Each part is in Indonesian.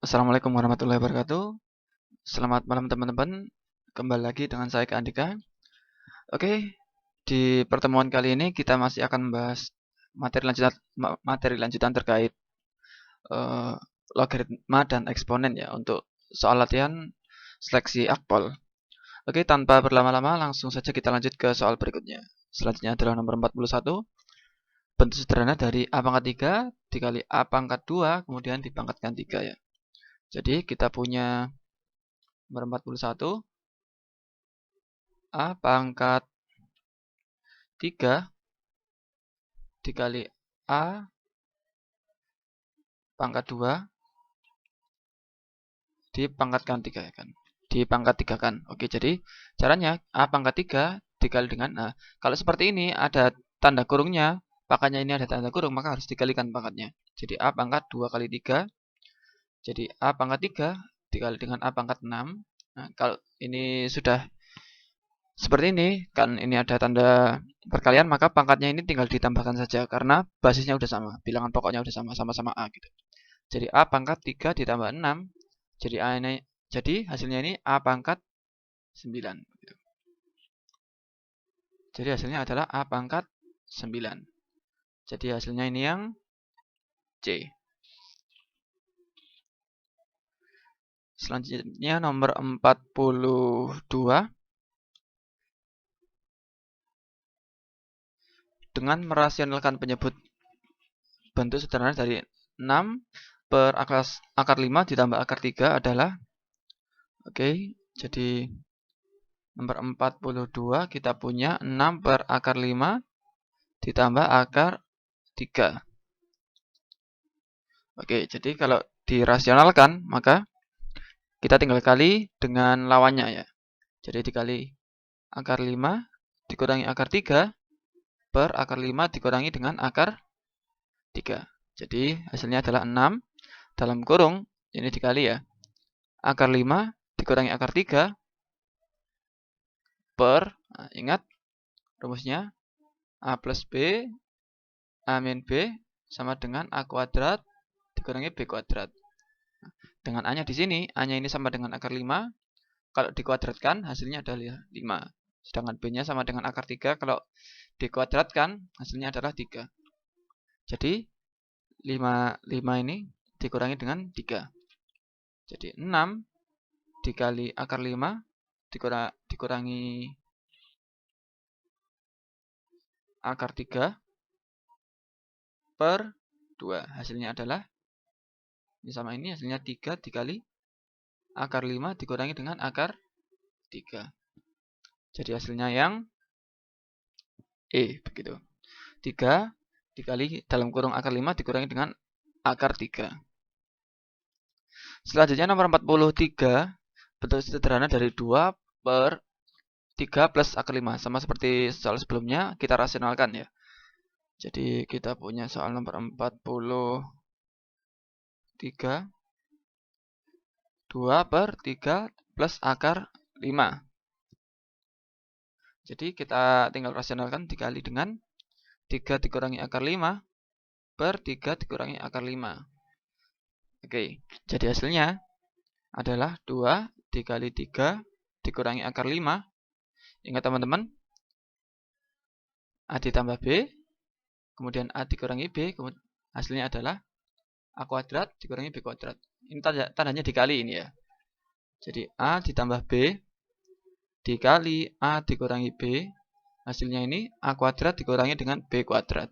Assalamualaikum warahmatullahi wabarakatuh. Selamat malam teman-teman. Kembali lagi dengan saya Kak Andika. Oke, di pertemuan kali ini kita masih akan membahas materi lanjutan terkait eh, logaritma dan eksponen ya untuk soal latihan seleksi akpol. Oke, tanpa berlama-lama langsung saja kita lanjut ke soal berikutnya. Selanjutnya adalah nomor 41. Bentuk sederhana dari A pangkat 3 dikali A pangkat 2 kemudian dipangkatkan 3 ya. Jadi kita punya nomor 41 A pangkat 3 dikali A pangkat 2 dipangkatkan 3 ya kan. Dipangkat 3 kan. Oke, jadi caranya A pangkat 3 dikali dengan A. Kalau seperti ini ada tanda kurungnya, pangkatnya ini ada tanda kurung, maka harus dikalikan pangkatnya. Jadi A pangkat 2 kali 3. Jadi A pangkat 3 dikali dengan A pangkat 6. Nah, kalau ini sudah seperti ini, kan ini ada tanda perkalian, maka pangkatnya ini tinggal ditambahkan saja karena basisnya udah sama, bilangan pokoknya udah sama, sama-sama A gitu. Jadi A pangkat 3 ditambah 6. Jadi hasilnya ini A pangkat 9 gitu. Jadi hasilnya adalah A pangkat 9. Jadi hasilnya ini yang C. Selanjutnya nomor 42. Dengan merasionalkan penyebut bentuk sederhana dari 6 per akar 5 ditambah akar 3 adalah, oke, jadi nomor 42 kita punya 6 per akar 5 ditambah akar 3. Oke, jadi kalau dirasionalkan maka kita tinggal kali dengan lawannya ya. Jadi dikali akar 5 dikurangi akar 3 per akar 5 dikurangi dengan akar 3. Jadi hasilnya adalah 6 dalam kurung ini dikali ya. Akar 5 dikurangi akar 3 per, nah, ingat rumusnya A plus B A min B sama dengan A kuadrat dikurangi B kuadrat. Dengan A-nya di sini, A-nya ini sama dengan akar 5. Kalau dikuadratkan hasilnya adalah 5. Sedangkan B-nya sama dengan akar 3. Kalau dikuadratkan hasilnya adalah 3. Jadi 5 ini dikurangi dengan 3. Jadi 6 dikali akar 5 dikurangi akar 3 per 2. Hasilnya adalah ini sama ini hasilnya 3 dikali akar 5 dikurangi dengan akar 3. Jadi hasilnya yang E begitu. 3 dikali dalam kurung akar 5 dikurangi dengan akar 3. Selanjutnya nomor 43. Bentuk sederhana dari 2 per 3 plus akar 5. Sama seperti soal sebelumnya, kita rasionalkan ya. Jadi kita punya soal nomor 43. 2 per 3 plus akar 5. Jadi kita tinggal rasionalkan dikali dengan 3 dikurangi akar 5 per 3 dikurangi akar 5. Oke, jadi hasilnya adalah 2 dikali 3 dikurangi akar 5. Ingat teman-teman, A ditambah B, kemudian A dikurangi B, hasilnya adalah A kuadrat dikurangi B kuadrat. Ini tandanya dikali ini ya. Jadi A ditambah B dikali A dikurangi B, hasilnya ini A kuadrat dikurangi dengan B kuadrat.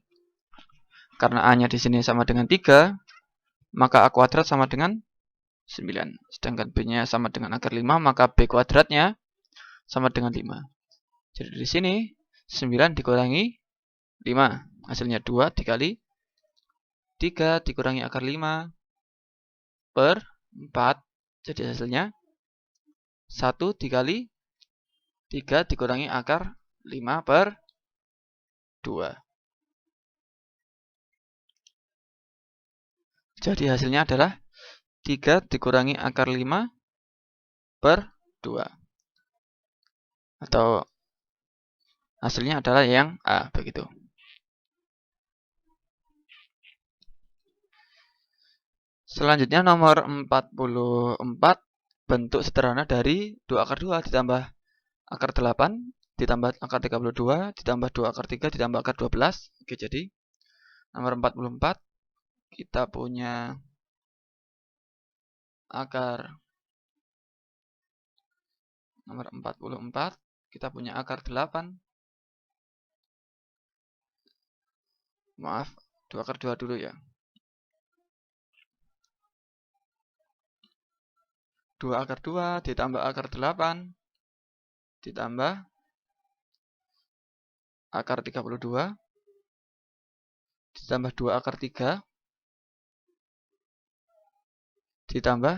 Karena A-nya di sini sama dengan 3, maka A kuadrat sama dengan 9. Sedangkan B-nya sama dengan akar 5, maka B kuadratnya sama dengan 5. Jadi di sini 9 dikurangi 5. Hasilnya 2 dikali 3 dikurangi akar 5 per 4. Jadi hasilnya 1 dikali 3 dikurangi akar 5 per 2. Jadi hasilnya adalah 3 dikurangi akar 5 per 2. Atau hasilnya adalah yang A begitu. Selanjutnya nomor 44, bentuk sederhana dari 2 akar 2 ditambah akar 8 ditambah akar 32 ditambah 2 akar 3 ditambah akar 12. Oke, jadi nomor 44 kita punya akar nomor 44 kita punya akar 8. Maaf, 2 akar 2 dulu ya. 2 akar 2 ditambah akar 8 ditambah akar 32 ditambah 2 akar 3 ditambah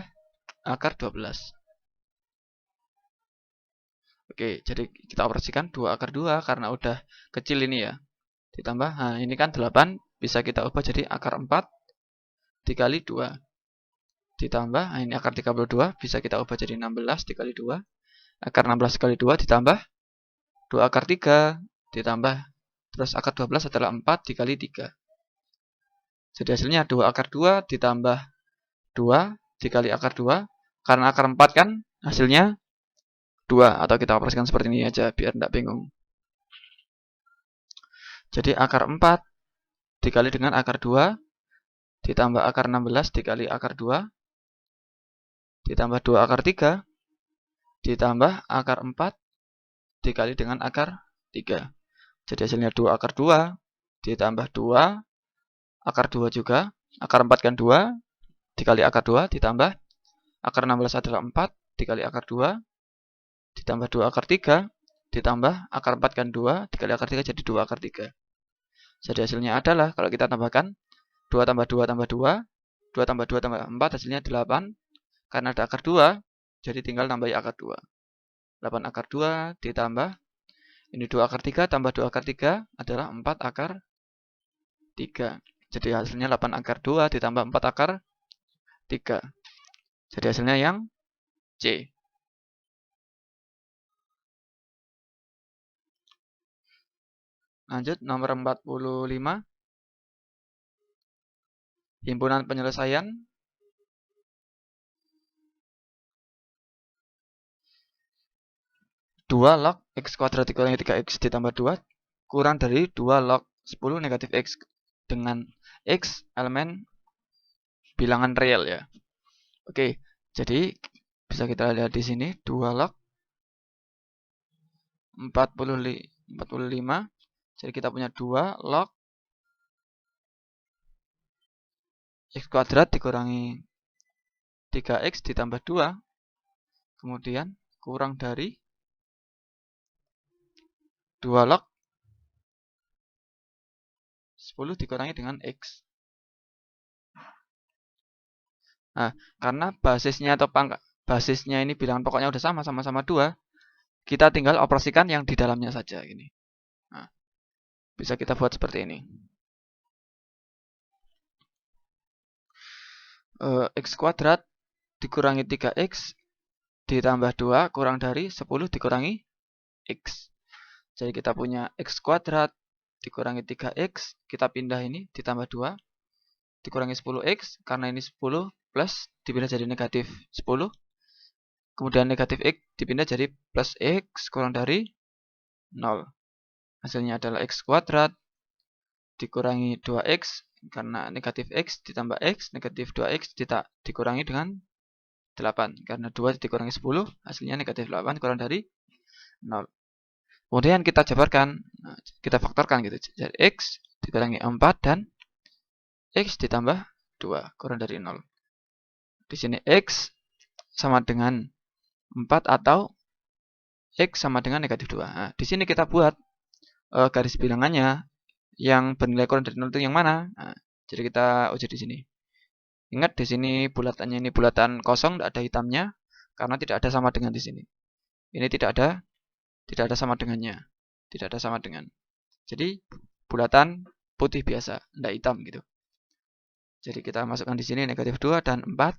akar 12. Oke, jadi kita operasikan 2 akar 2 karena udah kecil ini ya. Ditambah, nah ini kan 8, bisa kita ubah jadi akar 4 dikali 2. Ditambah, nah ini akar 32, bisa kita ubah jadi 16 dikali 2. Akar 16 dikali 2 ditambah 2 akar 3 ditambah, terus akar 12 adalah 4 dikali 3. Jadi hasilnya 2 akar 2 ditambah 2 dikali akar 2. Karena akar 4 kan hasilnya 2, atau kita operasikan seperti ini aja biar tidak bingung. Jadi akar 4 dikali dengan akar 2 ditambah akar 16 dikali akar 2 ditambah 2 akar 3 ditambah akar 4 dikali dengan akar 3. Jadi hasilnya 2 akar 2 ditambah 2 akar 2 juga. Akar 4 kan 2 dikali akar 2 ditambah akar 16 adalah 4 dikali akar 2 ditambah 2 akar 3 ditambah akar 4 kan 2 dikali akar 3 jadi 2 akar 3. Jadi hasilnya adalah kalau kita tambahkan 2 tambah 2 tambah 2, 2 tambah 2 tambah 4 hasilnya 8. Karena ada akar 2, jadi tinggal tambahi akar 2. 8 akar 2 ditambah ini 2 akar 3 tambah 2 akar 3 adalah 4 akar 3. Jadi hasilnya 8 akar 2 ditambah 4 akar 3. Jadi hasilnya yang C. Lanjut nomor 45. Himpunan penyelesaian. 2 log x kuadrat dikurangi 3x ditambah 2 kurang dari 2 log 10 negatif x dengan x elemen bilangan real ya. Oke, jadi bisa kita lihat di sini 2 log 45. Jadi kita punya 2 log x kuadrat dikurangi 3x ditambah 2 kemudian kurang dari 2 log 10 dikurangi dengan x. Nah, karena basisnya atau basisnya ini bilangan pokoknya udah sama-sama 2, kita tinggal operasikan yang di dalamnya saja ini. Nah, bisa kita buat seperti ini. X kuadrat dikurangi 3x ditambah 2 kurang dari 10 dikurangi x. Jadi kita punya x kuadrat dikurangi 3x, kita pindah ini ditambah 2 dikurangi 10x, karena ini 10 plus dipindah jadi negatif 10. Kemudian negatif x dipindah jadi plus x kurang dari 0. Hasilnya adalah x kuadrat dikurangi 2x, karena negatif x ditambah x, negatif 2x dikurangi dengan 8. Karena 2 dikurangi 10, hasilnya negatif 8 kurang dari 0. Kemudian kita jabarkan, kita faktorkan gitu. Jadi x dikurangi 4 dan x ditambah 2 kurang dari 0. Di sini x sama dengan 4 atau x sama dengan negatif 2. Nah, di sini kita buat garis bilangannya yang bernilai kurang dari 0 itu yang mana. Nah, jadi kita uji di sini. Ingat di sini bulatannya ini bulatan kosong, tidak ada hitamnya karena tidak ada sama dengan di sini. Ini tidak ada sama dengannya. Tidak ada sama dengan. Jadi bulatan putih biasa, tidak hitam gitu. Jadi kita masukkan di sini negatif 2 dan 4.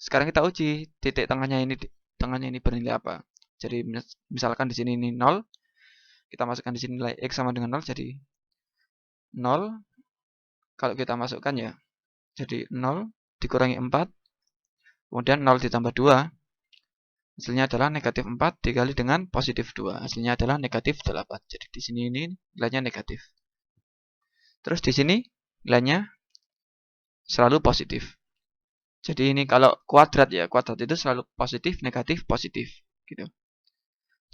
Sekarang kita uji titik tengahnya ini bernilai apa. Jadi misalkan di sini ini 0, kita masukkan di sini nilai x sama dengan 0 jadi 0. Kalau kita masukkan ya jadi 0 dikurangi 4, kemudian 0 ditambah 2, hasilnya adalah negatif 4 dikali dengan positif 2, hasilnya adalah negatif 8. Jadi di sini ini nilainya negatif. Terus di sini nilainya selalu positif. Jadi ini kalau kuadrat ya, kuadrat itu selalu positif, negatif, positif gitu.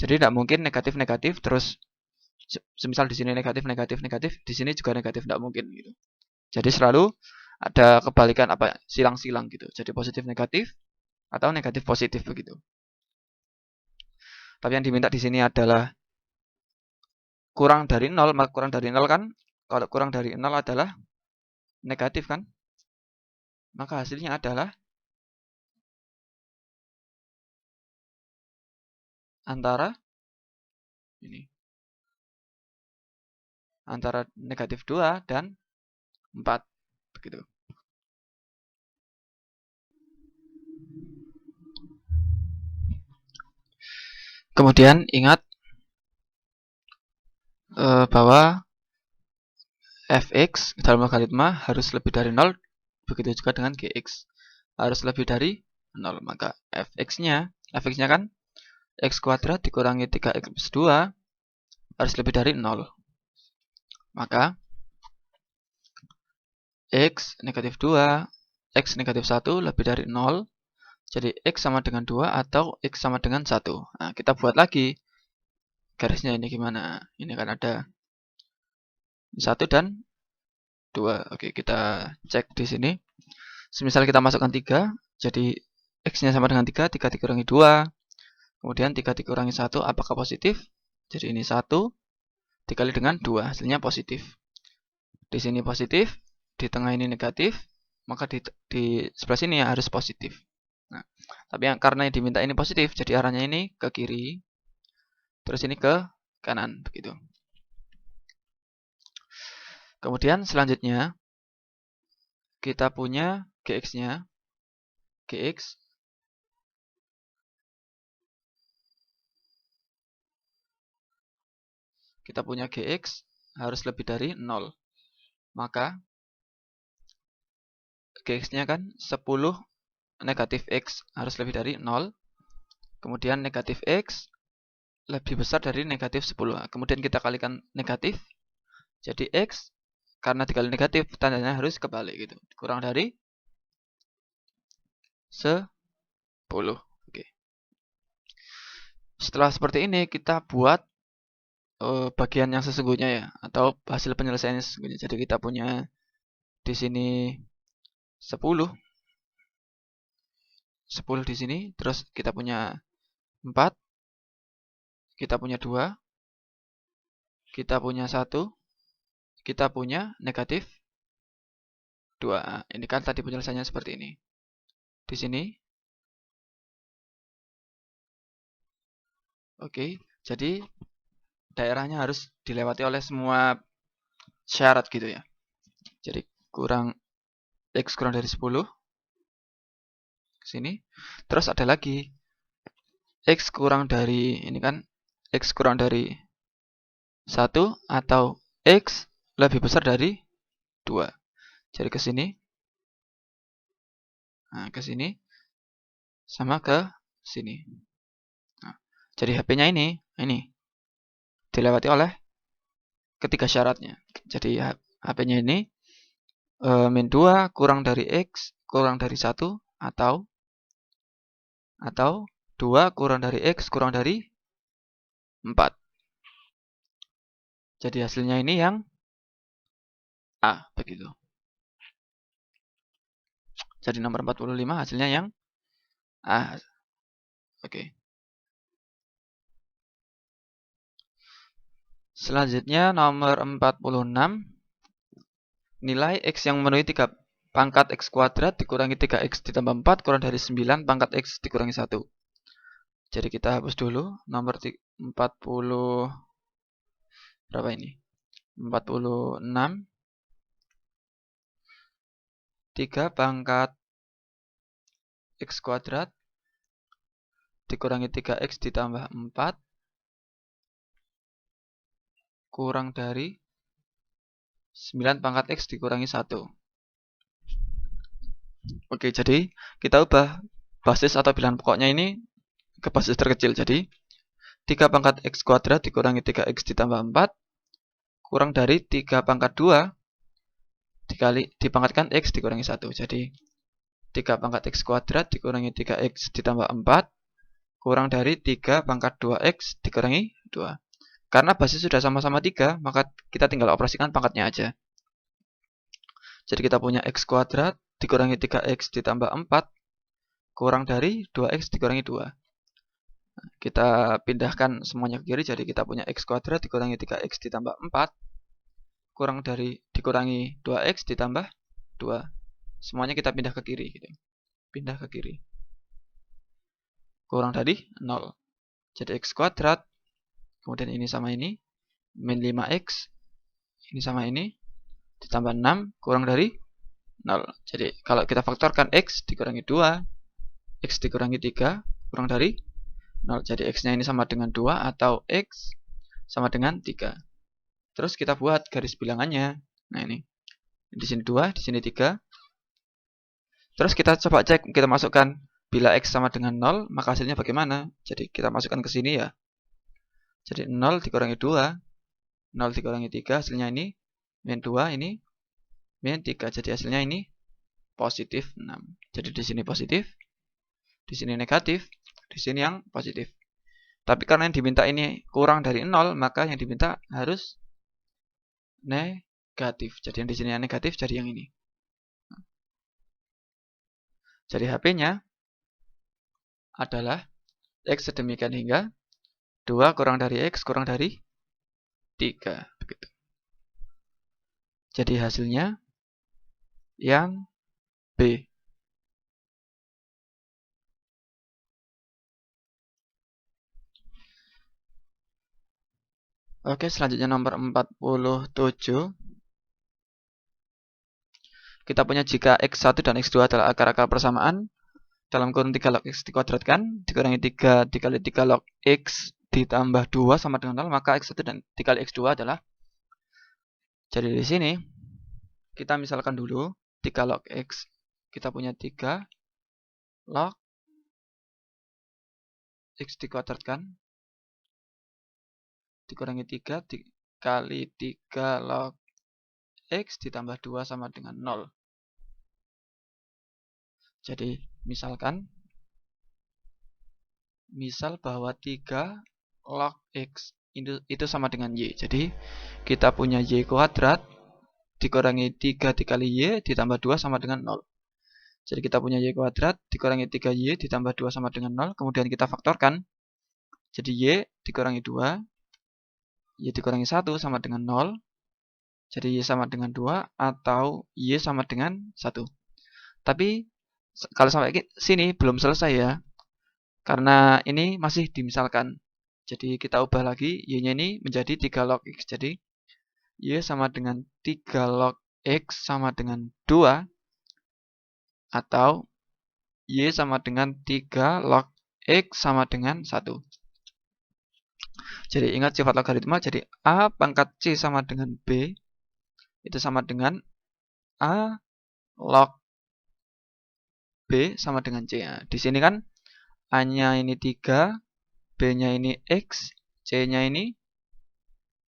Jadi tidak mungkin negatif-negatif terus semisal di sini negatif-negatif-negatif, di sini juga negatif, tidak mungkin gitu. Jadi selalu ada kebalikan apa silang-silang gitu. Jadi positif negatif atau negatif positif begitu. Tapi yang diminta di sini adalah kurang dari 0, maka kurang dari 0 kan, kalau kurang dari 0 adalah negatif kan, maka hasilnya adalah antara ini, antara negatif 2 dan 4 begitu. Kemudian ingat bahwa fx dalam logaritma harus lebih dari 0, begitu juga dengan gx harus lebih dari 0. Maka fx-nya kan x kuadrat dikurangi 3x plus 2 harus lebih dari 0. Maka x negatif 2, x negatif 1 lebih dari 0. Jadi x sama dengan 2 atau x sama dengan 1. Nah, kita buat lagi garisnya ini gimana. Ini kan ada 1 dan 2. Oke, kita cek di sini. Semisal kita masukkan 3, jadi x-nya sama dengan 3, 3 dikurangi 2. Kemudian 3 dikurangi 1, apakah positif? Jadi ini 1 dikali dengan 2, hasilnya positif. Di sini positif, di tengah ini negatif, maka di sebelah sini ya harus positif. Nah, tapi karena yang diminta ini positif, jadi arahnya ini ke kiri, terus ini ke kanan, begitu. Kemudian selanjutnya, kita punya gx-nya, gx kita punya gx harus lebih dari 0. Maka gx-nya kan 10 negatif x harus lebih dari 0. Kemudian negatif x lebih besar dari negatif 10. Kemudian kita kalikan negatif. Jadi x karena dikali negatif tandanya harus kebalik gitu. Kurang dari 10. Oke. Setelah seperti ini kita buat bagian yang sesungguhnya ya, atau hasil penyelesaian sesungguhnya. Jadi kita punya di sini 10 di sini, terus kita punya 4, kita punya 2, kita punya 1, kita punya negatif 2. Ini kan tadi penyelesaiannya seperti ini. Di sini. Oke, jadi daerahnya harus dilewati oleh semua syarat gitu ya. Jadi x kurang dari 10 ke sini. Terus ada lagi x kurang dari ini kan x kurang dari 1 atau x lebih besar dari 2. Jadi ke sini. Nah, ke sini sama ke sini. Nah, jadi HP-nya ini dilewati oleh ketiga syaratnya. Jadi HP-nya ini min 2 kurang dari x kurang dari 1 atau 2 kurang dari x kurang dari 4. Jadi hasilnya ini yang A begitu. Jadi nomor 45 hasilnya yang A. Oke. Selanjutnya nomor 46. Nilai x yang memenuhi 3 pangkat x kuadrat dikurangi 3x ditambah 4 kurang dari 9 pangkat x dikurangi 1. Jadi kita hapus dulu nomor 40 berapa ini? 46 3 pangkat x kuadrat dikurangi 3x ditambah 4 kurang dari 9 pangkat x dikurangi 1. Oke, jadi kita ubah basis atau bilangan pokoknya ini ke basis terkecil. Jadi 3 pangkat X kuadrat dikurangi 3X ditambah 4 kurang dari 3 pangkat 2 dikali dipangkatkan X dikurangi 1. Jadi 3 pangkat X kuadrat dikurangi 3X ditambah 4 kurang dari 3 pangkat 2X dikurangi 2. Karena basis sudah sama-sama 3, maka kita tinggal operasikan pangkatnya aja. Jadi kita punya X kuadrat dikurangi 3X ditambah 4 kurang dari 2X dikurangi 2. Kita pindahkan semuanya ke kiri, jadi kita punya X kuadrat dikurangi 3X ditambah 4 kurang dari dikurangi 2X ditambah 2. Semuanya kita pindah ke kiri gitu. Pindah ke kiri. Kurang dari 0. Jadi X kuadrat, kemudian ini sama ini, min 5X, ini sama ini, ditambah 6 kurang dari 0. Jadi kalau kita faktorkan X dikurangi 2, X dikurangi 3 kurang dari 0. Jadi X-nya ini sama dengan 2 atau X sama dengan 3. Terus kita buat garis bilangannya. Nah ini. Di sini 2, di sini 3. Terus kita coba cek, kita masukkan bila X sama dengan 0, maka hasilnya bagaimana? Jadi kita masukkan ke sini ya. Jadi 0 dikurangi 2, 0 dikurangi 3, hasilnya ini min 2, ini min 3. Jadi hasilnya ini positif 6. Jadi di sini positif, di sini negatif, di sini yang positif. Tapi karena yang diminta ini kurang dari 0, maka yang diminta harus negatif. Jadi yang di sini yang negatif, jadi yang ini. Jadi HP-nya adalah X sedemikian hingga 2 kurang dari X kurang dari 3. Begitu. Jadi hasilnya yang B. Oke, selanjutnya nomor 47. Kita punya jika X1 dan X2 adalah akar-akar persamaan, dalam kurun 3 log X dikuadratkan, dikurangi 3 dikali 3 log X ditambah 2 sama dengan 0, maka X1 dan dikali X2 adalah. Jadi di sini, kita misalkan dulu 3 log X. Kita punya 3 log X dikuadratkan, dikurangi 3 dikali 3 log X ditambah 2 sama dengan 0. Jadi misalkan, misal bahwa 3 log X itu sama dengan Y. Jadi kita punya Y kuadrat dikurangi 3 dikali Y ditambah 2 sama dengan 0. Jadi kita punya Y kuadrat dikurangi 3Y ditambah 2 sama dengan 0. Kemudian kita faktorkan. Jadi Y dikurangi 2, Y dikurangi 1 sama dengan 0. Jadi Y sama dengan 2 atau Y sama dengan 1. Tapi kalau sampai sini belum selesai ya. Karena ini masih dimisalkan. Jadi kita ubah lagi Y-nya ini menjadi 3 log X. Jadi Y sama dengan 3 log X sama dengan 2 atau Y sama dengan 3 log X sama dengan 1. Jadi ingat sifat logaritma, jadi A pangkat C sama dengan B itu sama dengan A log B sama dengan C. Nah, di sini kan A-nya ini 3, B-nya ini X, C-nya ini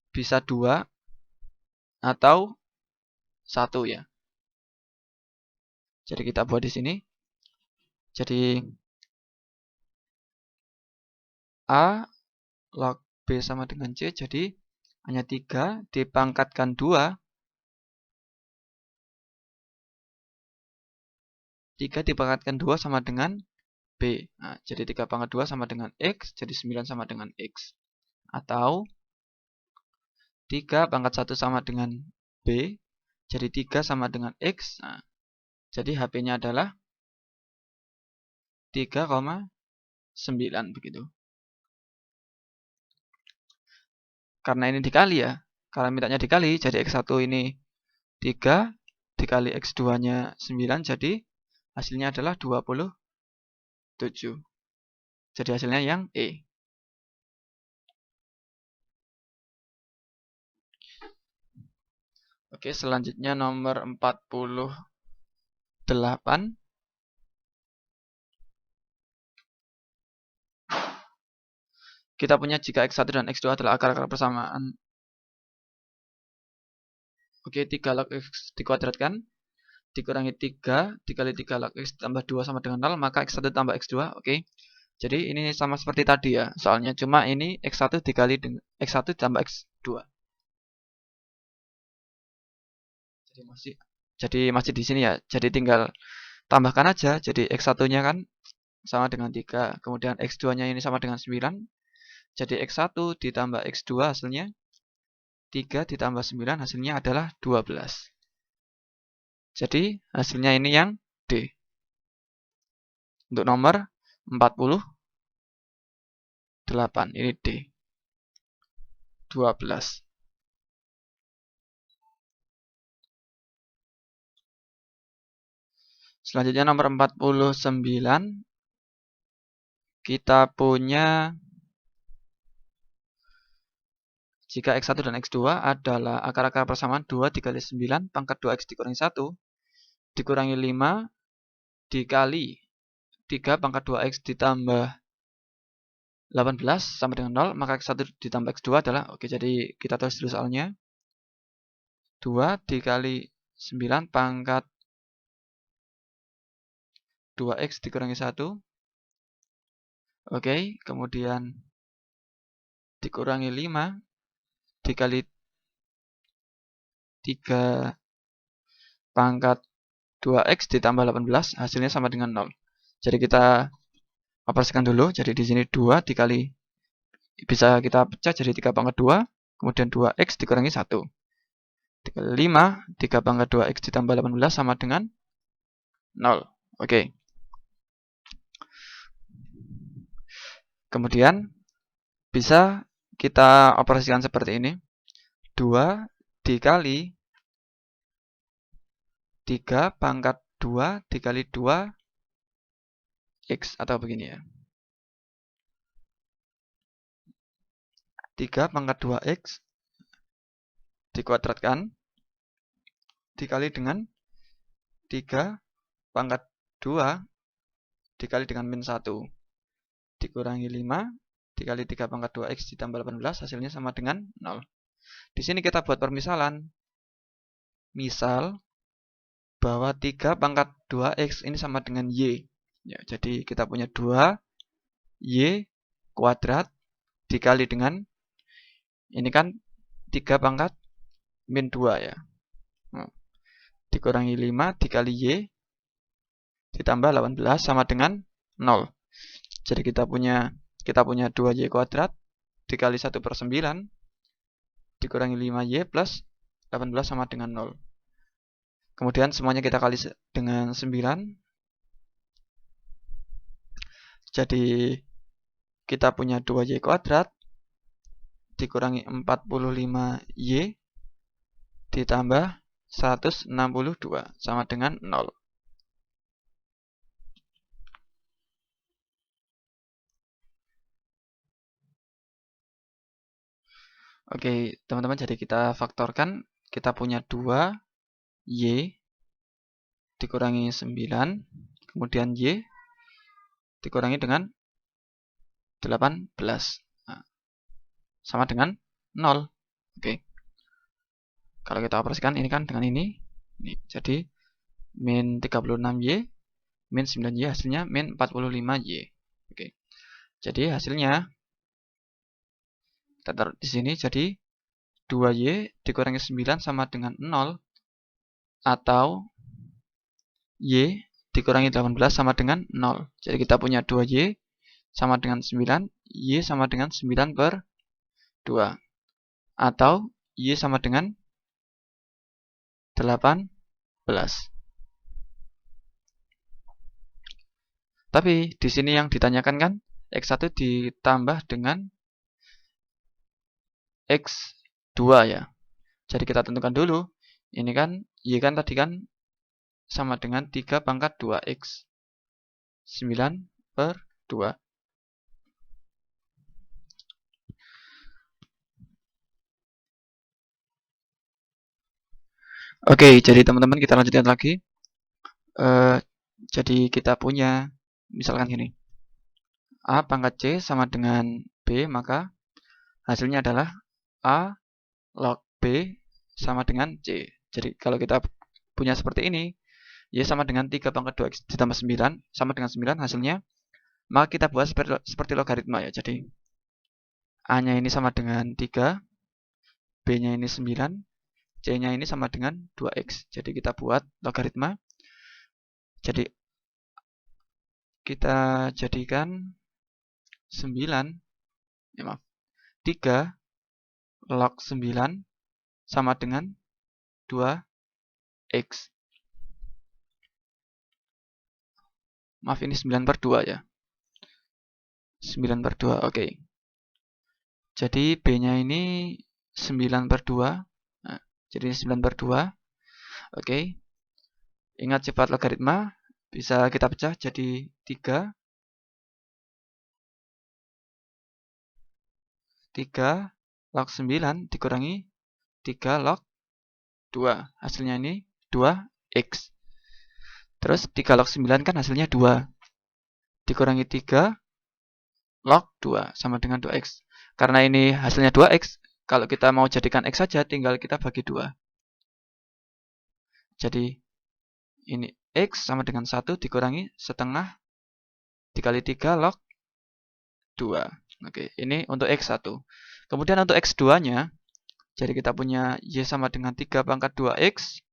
bisa 2 atau 1 ya. Jadi kita buat di sini. Jadi A log B sama dengan C, jadi hanya 3 dipangkatkan 2. 3 dipangkatkan 2 sama dengan B. Nah, jadi 3 pangkat 2 sama dengan X, jadi 9 sama dengan X. Atau 3 pangkat 1 sama dengan B, jadi 3 sama dengan X. Nah, jadi HP-nya adalah 3,9 begitu. Karena ini dikali ya. Karena mintanya dikali, jadi X1 ini 3 dikali X2-nya 9, jadi hasilnya adalah 27. Jadi hasilnya yang E. Oke, selanjutnya nomor 48. kita punya jika X1 dan X2 adalah akar-akar persamaan. Oke, 3 log X dikuadratkan dikurangi 3 dikali 3 log X tambah 2 sama dengan 0, maka X1 tambah X2. Oke. Jadi ini sama seperti tadi ya, soalnya cuma ini X1 dikali dengan X1 tambah X2. Jadi masih di sini ya. Jadi tinggal tambahkan aja. Jadi X1-nya kan sama dengan 3, kemudian X2-nya ini sama dengan 9. Jadi X1 ditambah X2 hasilnya 3 ditambah 9 hasilnya adalah 12. Jadi hasilnya ini yang D. Untuk nomor 48 ini D. 12. Selanjutnya nomor 49. Kita punya jika X1 dan X2 adalah akar-akar persamaan 2 dikali 9 pangkat 2X dikurangi 1 dikurangi 5 dikali 3 pangkat 2X ditambah 18 sama dengan 0, maka X1 ditambah X2 adalah, oke, jadi kita tulis dulu soalnya 2 dikali 9 pangkat 2X dikurangi 1. Oke, kemudian dikurangi 5 dikali 3 pangkat 2X ditambah 18 hasilnya sama dengan 0. Jadi kita operasikan dulu. Jadi di sini 2 dikali bisa kita pecah jadi 3 pangkat 2, kemudian 2X dikurangi 1. Dikali 5, 3 pangkat 2X ditambah 18 sama dengan 0. Oke. Kemudian bisa kita operasikan seperti ini. 2 dikali 3 pangkat 2 dikali 2X atau begini ya. 3 pangkat 2X dikuadratkan dikali dengan 3 pangkat 2 dikali dengan min 1 dikurangi 5 dikali 3 pangkat 2X ditambah 18 hasilnya sama dengan 0. Di sini kita buat permisalan. Misal bahwa 3 pangkat 2X ini sama dengan Y. Ya, jadi kita punya 2Y kuadrat dikali dengan ini kan 3 pangkat min 2 ya. Dikurangi 5 dikali Y ditambah 18 sama dengan 0. Jadi kita punya 2Y kuadrat dikali 1/9 dikurangi 5Y plus 18 sama dengan 0. Kemudian semuanya kita kali dengan 9. Jadi kita punya 2Y kuadrat dikurangi 45Y ditambah 162 sama dengan 0. Oke, teman-teman, jadi kita faktorkan. Kita punya 2Y dikurangi 9, kemudian Y dikurangi dengan 18. Nah, sama dengan 0. Oke. Kalau kita operasikan ini kan dengan ini. Jadi min 36Y min 9Y hasilnya min 45Y. Oke. Jadi hasilnya kita taruh di sini, jadi 2Y dikurangi 9 sama dengan 0 atau Y dikurangi 18 sama dengan 0. Jadi kita punya 2Y sama dengan 9, Y sama dengan 9/2 atau Y sama dengan 18. Tapi di sini yang ditanyakan kan X1 ditambah dengan X2 ya. Jadi kita tentukan dulu. Ini kan Y kan tadi kan sama dengan 3 pangkat 2X. 9/2. Oke, jadi teman-teman kita lanjutkan lagi. Jadi kita punya misalkan gini. A pangkat C sama dengan B, maka hasilnya adalah A log B sama dengan C. Jadi kalau kita punya seperti ini, Y sama dengan 3 pangkat 2X ditambah 9 sama dengan 9 hasilnya, maka kita buat seperti logaritma ya. Jadi A-nya ini sama dengan 3, B-nya ini 9, C-nya ini sama dengan 2X. Jadi kita buat logaritma. Jadi kita jadikan 9, ya maaf, 3 log 9 sama dengan 2X. Maaf, ini 9 per 2 ya. 9 per 2, oke. Jadi B-nya ini 9 per 2. Nah, jadi 9 per 2. Oke. Ingat sifat logaritma, bisa kita pecah jadi 3 log 9 dikurangi 3 log 2. Hasilnya ini 2X. Terus 3 log 9 kan hasilnya 2. Dikurangi 3 log 2 sama dengan 2X. Karena ini hasilnya 2X, kalau kita mau jadikan X saja, tinggal kita bagi 2. Jadi ini X sama dengan 1 dikurangi setengah dikali 3 log 2. Oke, ini untuk X1. Kemudian untuk X2-nya, jadi kita punya Y sama dengan 3 pangkat 2X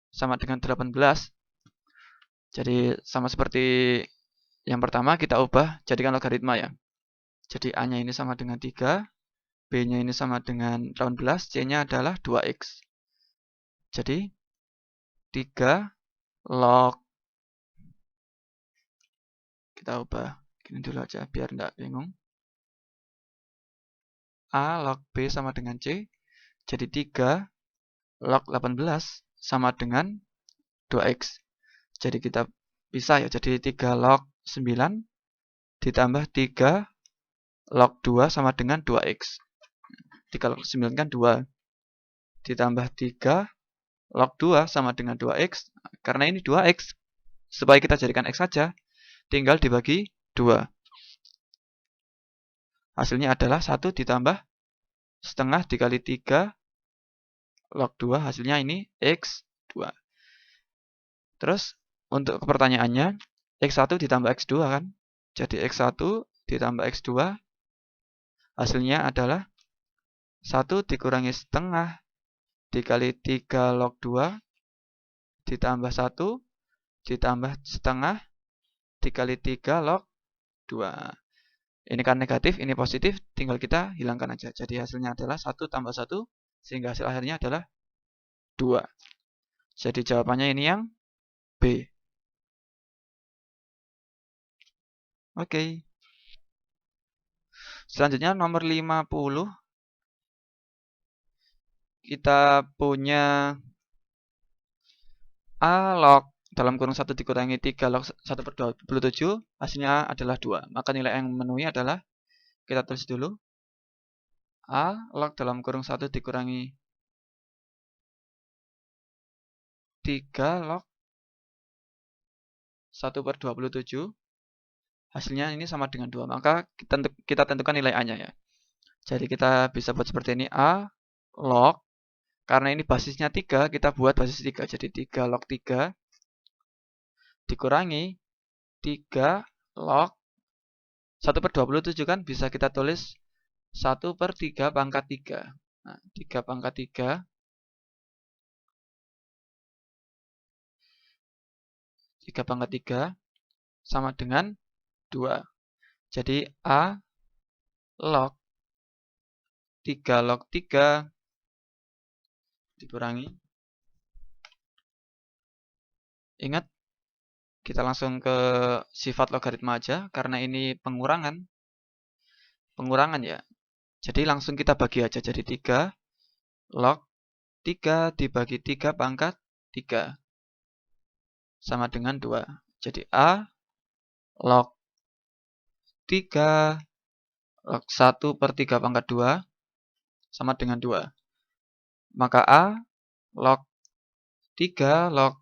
sama dengan 18. Jadi sama seperti yang pertama, kita ubah jadikan logaritma ya. Jadi A-nya ini sama dengan 3, B-nya ini sama dengan 18, C-nya adalah 2X. Jadi 3 log, kita ubah gini dulu aja biar enggak bingung. A log B sama dengan C. Jadi 3 log 18 sama dengan 2X. Jadi kita bisa ya, jadi 3 log 9 ditambah 3 log 2 sama dengan 2X. 3 log 9 kan 2. Ditambah 3 log 2 sama dengan 2X. Karena ini 2X, supaya kita jadikan X saja, tinggal dibagi 2. Hasilnya adalah 1 ditambah setengah dikali 3 log 2. Hasilnya ini X2. Terus untuk pertanyaannya, X1 ditambah X2 kan? Jadi X1 ditambah X2, hasilnya adalah 1 dikurangi setengah dikali 3 log 2 ditambah 1 ditambah setengah dikali 3 log 2. Ini kan negatif, ini positif, tinggal kita hilangkan aja. Jadi hasilnya adalah 1 tambah 1, sehingga hasil akhirnya adalah 2. Jadi jawabannya ini yang B. Oke. Selanjutnya nomor 50. Kita punya A log dalam kurung 1 dikurangi 3 log 1 per 27, hasilnya adalah 2. Maka nilai yang memenuhi adalah, kita tulis dulu, A log dalam kurung 1 dikurangi 3 log 1 per 27, hasilnya ini sama dengan 2. Maka kita tentukan nilai A-nya ya. Jadi kita bisa buat seperti ini, A log, karena ini basisnya 3, kita buat basis 3. Jadi 3 log 3 dikurangi 3 log 1 per 27 kan bisa kita tulis 1 per 3 pangkat 3. Nah, 3 pangkat 3 sama dengan 2. Jadi A log 3 log 3 dikurangi. Ingat, kita langsung ke sifat logaritma aja, karena ini pengurangan ya. Jadi langsung kita bagi aja, jadi 3 log 3 dibagi 3 pangkat 3 sama dengan 2. Jadi A log 3 log 1 per 3 pangkat 2 sama dengan 2. Maka A log 3 log,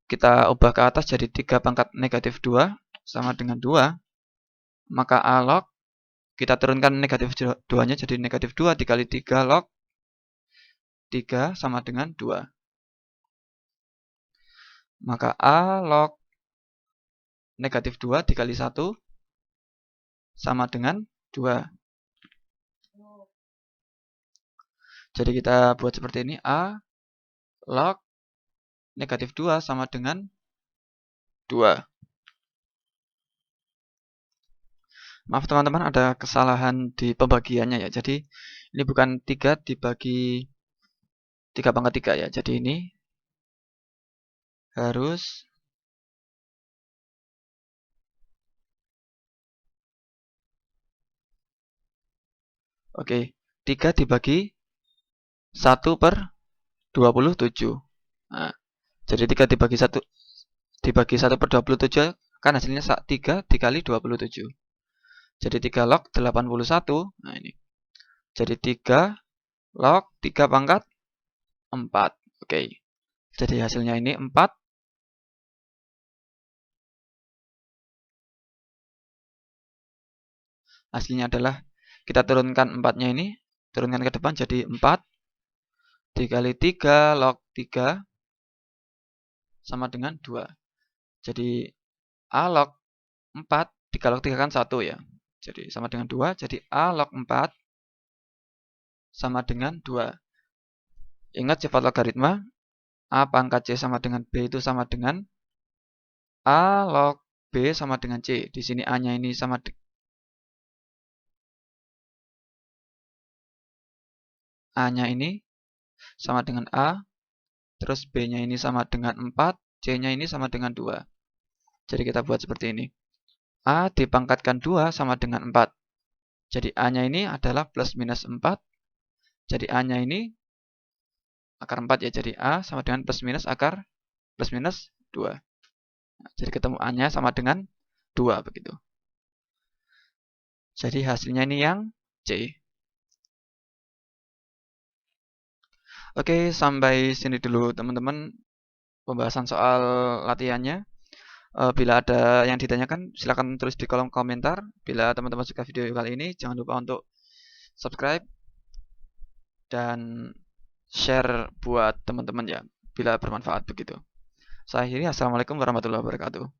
kita ubah ke atas jadi 3 pangkat negatif 2 sama dengan 2. maka A log kita turunkan negatif 2-nya jadi negatif 2 dikali 3 log 3 sama dengan 2. Maka A log negatif 2 dikali 1 sama dengan 2. Jadi kita buat seperti ini. A log negatif 2 sama dengan 2. Maaf teman-teman, ada kesalahan di pembagiannya ya. Jadi ini bukan 3 dibagi 3 pangkat 3 ya. Jadi ini harus oke, 3 dibagi 1 per 27. Nah, jadi 3 dibagi 1 per 27 kan hasilnya 3 dikali 27. Jadi 3 log 81. Nah ini. Jadi 3 log 3 pangkat 4. Oke. Jadi hasilnya ini 4. Hasilnya adalah kita turunkan 4-nya ini, turunkan ke depan jadi 4 dikali 3 log 3 sama dengan 2. Jadi A log 4 dikali log 3 kan 1 ya. Jadi sama dengan 2. Jadi A log 4 sama dengan 2. Ingat sifat logaritma, A pangkat C sama dengan B itu sama dengan A log B sama dengan C. Di sini A-nya ini sama A-nya ini sama dengan A, terus B-nya ini sama dengan 4, C-nya ini sama dengan 2. Jadi kita buat seperti ini. A dipangkatkan 2 sama dengan 4. Jadi A-nya ini adalah plus minus 4. Jadi A-nya ini akar 4 ya. Jadi A sama dengan plus minus akar plus minus 2. Nah, jadi ketemu A-nya sama dengan 2 begitu. Jadi hasilnya ini yang C. Oke, sampai sini dulu teman-teman pembahasan soal latihannya. Bila ada yang ditanyakan, silahkan tulis di kolom komentar. Bila teman-teman suka video kali ini, jangan lupa untuk subscribe dan share buat teman-teman ya, bila bermanfaat begitu. Saya akhiri, assalamualaikum warahmatullahi wabarakatuh.